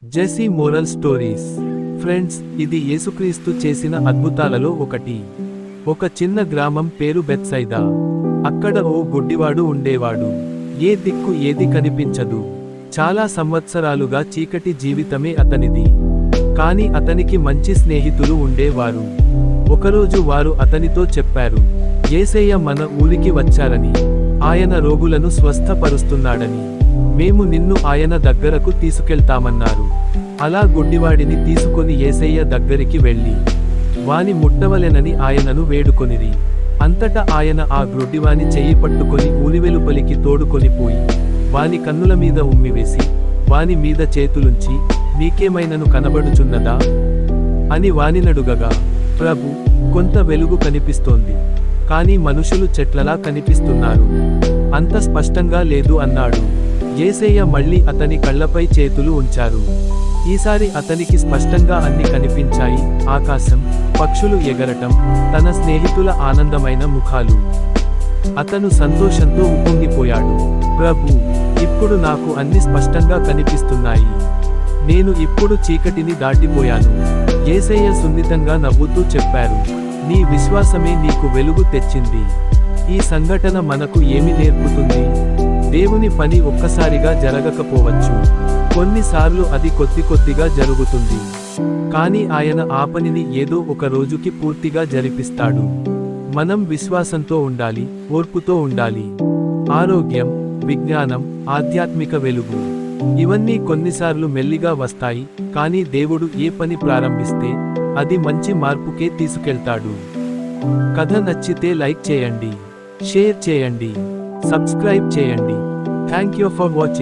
Jessie moral stories. Friends, ఇది యేసుక్రీస్తు చేసిన అద్భుతాలలో ఒకటి. ఒక చిన్న గ్రామం పేరు బెత్సైదా. అక్కడ ఓ గుడ్డివాడు ఉండేవాడు. ఏ దిక్కు ఏది కనిపించదు. చాలా సంవత్సరాలుగా చీకటి జీవితమే అతనిది. కాని అతనికి మంచి స్నేహితులు ఉండేవారు. ఒకరోజు వారు అతనితో చెప్పారు, యేసయ్య మన ఊరికి వచ్చారని, ఆయన రోగులను స్వస్థపరుస్తున్నాడని, మేము నిన్ను ఆయన దగ్గరకు తీసుకెళ్తామన్నారు. అలా గుడ్డివాడిని తీసుకొని యేసయ్య దగ్గరికి వెళ్ళి, వాని ముట్టవలెనని ఆయనను వేడుకొనిరి. అంతటా ఆయన ఆ గుడ్డివాని చెయ్యి పట్టుకొని ఊరివెలుపలికి తోడుకొనిపోయి, వాని కన్నుల మీద ఉమ్మివేసి, వాని మీద చేతులుంచి, నీకేమైనను కనబడుచున్నదా అని వానినడుగగా, ప్రభు, కొంత వెలుగు కనిపిస్తోంది, కాని మనుషులు చెట్లలా కనిపిస్తున్నారు, అంత స్పష్టంగా లేదు అన్నాడు. యేసయ్య మళ్ళీ అతని కళ్ళపై చేతులు ఉంచారు. ఈసారి అతనికి స్పష్టంగా అన్ని కనిపించాయి. ఆకాశం, పక్షులు ఎగరటం, తన స్నేహితుల ఆనందమైన ముఖాలు. అతను సంతోషంతో ఉప్పొంగిపోయాడు. ప్రభూ, ఇప్పుడు నాకు అన్ని స్పష్టంగా కనిపిస్తున్నాయి. నేను ఇప్పుడు చీకటిని దాటిపోయాను. యేసయ్య సున్నితంగా నవ్వుతూ చెప్పారు, నీ విశ్వాసమే నీకు వెలుగు తెచ్చింది. ఈ సంఘటన మనకు ఏమి నేర్పుతుంది? దేవుని పని ఒక్కసారిగా జరగకపోవచ్చు. కొన్నిసార్లు అది కొద్దిగా జరుగుతుంది. కానీ ఆయన ఆ పనిని ఏదో ఒక రోజుకి పూర్తిగా జరిపిస్తాడు. మనం విశ్వాసంతో ఉండాలి, ఓర్పుతో ఉండాలి. ఆరోగ్యం, విజ్ఞానం, ఆధ్యాత్మిక వెలుగు, ఇవన్నీ కొన్నిసార్లు మెల్లిగా వస్తాయి. కానీ దేవుడు ఏ పని ప్రారంభిస్తే అది మంచి మార్పుకే తీసుకెళ్తాడు. కథ నచ్చితే లైక్ చేయండి, షేర్ చేయండి, సబ్స్క్రైబ్ చేయండి. Thank you for watching.